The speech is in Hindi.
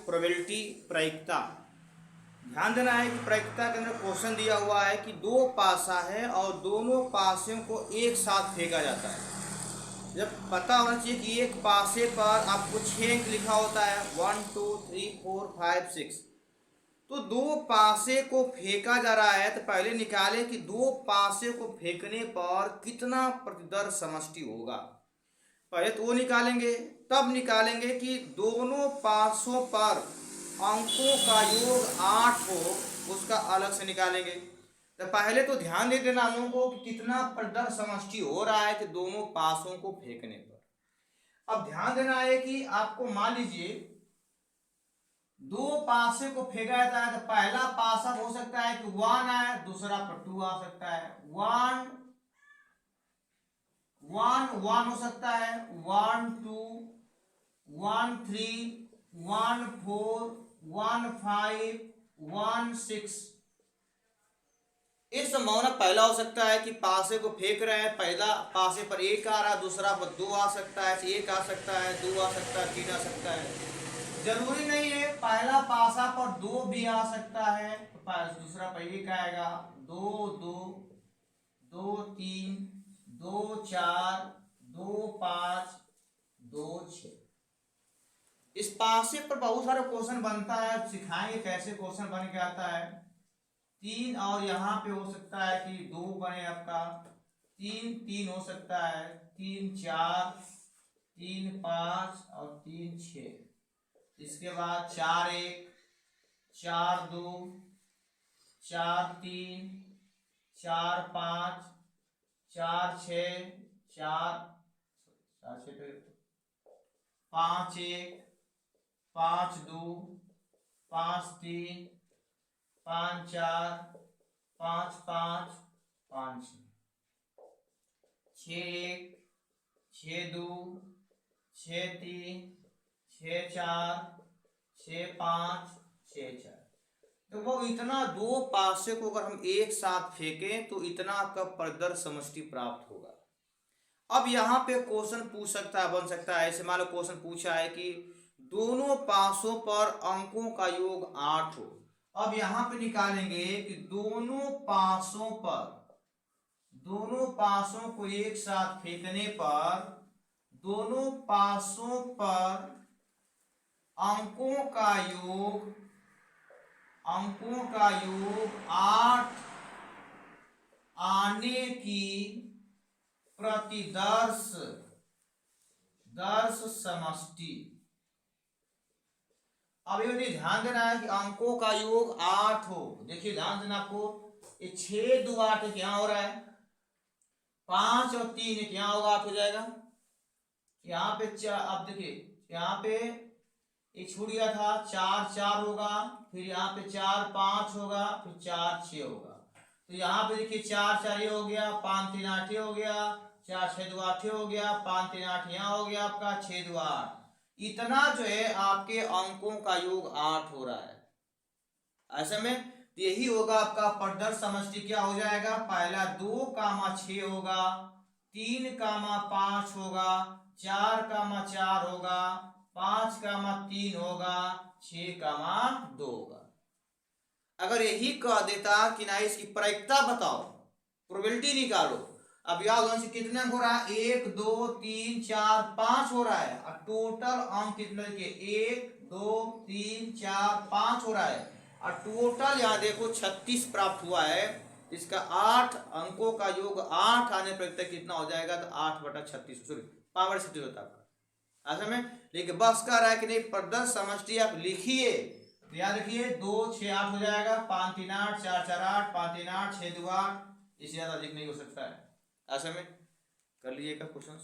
प्रोबेबिलिटी प्रायिकता। ध्यान देना है कि प्रायिकता के अंदर क्वेश्चन दिया हुआ है कि दो पासा है और दोनों पासों को एक साथ फेंका जाता है। जब पता होना चाहिए कि एक पासे पर आपको 6 अंक लिखा होता है, 1 2 3 4 5 6। तो दो पासे को फेंका जा रहा है तो पहले निकाले कि दो पासे को फेंकने पर कितना प्रतिदर्श समष्टि होगा। पहले तो वो निकालेंगे, तब निकालेंगे कि दोनों पासों पर अंकों का योग 8 हो, उसका अलग से निकालेंगे। तो पहले तो ध्यान दे देना हम लोगों को कि कितना प्रतिदर्श समष्टि हो रहा है कि दोनों पासों को फेंकने पर। अब ध्यान देना है कि आपको मान लीजिए दो पासे को फेंका जाता है तो पहला पासा हो सकता है कि 1 आए, दूसरा पर 2 आ सकता है। 1 1 1 हो सकता है, 1 2 1 3 1 4 1 5 1 6। इस संभावना पहला हो सकता है कि पासे को फेंक रहे हैं, पहला पासे पर 1 आ रहा है, दूसरा पर 2 आ सकता है, 1 आ सकता है, 2 आ सकता है, 3 आ सकता है। जरूरी नहीं है पहला पासा पर 2 भी आ सकता है, तो दूसरा पर 1 आएगा। 2 2 2 3 2 4 2 5 2 6। इस पासे पर बहुत सारे क्वेश्चन बनता है, सिखाएंगे कैसे क्वेश्चन बन के आता है। 3 और यहाँ पे हो सकता है कि 2 बने आपका, 3 3 हो सकता है, 3 4 3 5 और 3 6। इसके बाद 4 1 4 2 4 3 4 5 4 6 4 5 1 5 2 5 3 5 4 5 5 5 6 1 6 2 6 3 6 4 6 5 6 4। तो वो इतना दो पासे को अगर हम एक साथ फेंकें तो इतना आपका प्रतिदर्श समष्टि प्राप्त होगा। अब यहाँ पे क्वेश्चन पूछ सकता है, बन सकता है ऐसे, मान लो क्वेश्चन पूछा है कि दोनों पासों पर अंकों का योग 8 हो। अब यहाँ पे निकालेंगे कि दोनों पासों को एक साथ फेंकने पर दोनों पासों पर अंकों का योग 8 आने की प्रतिदर्श समष्टि। अब ये ध्यान देना है कि अंकों का योग 8 हो। देखिए ध्यान देना आपको, ये 6 2 8 क्या हो रहा है, 5 और 3 क्या होगा, 8 हो जाएगा। यहाँ पे अब देखिए यहाँ पे ये छूट गया था, 4 4 होगा, फिर यहाँ पे 4 5 होगा, फिर 4 6 होगा। तो यहाँ पे देखिए 4 4 ये हो गया, 5 3 8 ये हो गया, 4 6 2 8 हो गया, 5 3 8 यहाँ हो गया आपका, 6 2 8। इतना जो है आपके अंकों का योग 8 हो रहा है। ऐसे में यही होगा आपका प्रतिदर्श समष्टि। क्या हो जाएगा, पहला 2 कामा 6 होगा, 3 कामा 5 होगा, 4 कामा 4 होगा, 5 कामा 3 होगा, 6 कामा 2 होगा। अगर यही कह देता कि ना इसकी प्रायिकता बताओ, प्रोबेबिलिटी निकालो, अब याद होने से कितने हो रहा है, 1 2 3 4 5 हो रहा है, और टोटल अंक कितने के 1 2 3 4 5 हो रहा है, और टोटल यहाँ देखो 36 प्राप्त हुआ है। इसका 8 अंकों का योग 8 आने पर कितना हो जाएगा, तो 8/36, सॉरी 5/36 होता है ऐसा में। लेकिन बस कह रहा है कि नहीं प्रतिदर्श समष्टि आप लिखिए, तो याद रखिए 2 6 8 हो जाएगा, 5 3 8 4 4 8 5 3 8 6 2 8, इससे ज्यादा अधिक नहीं हो सकता है। ऐसे में कर लीजिएगा क्वेश्चन।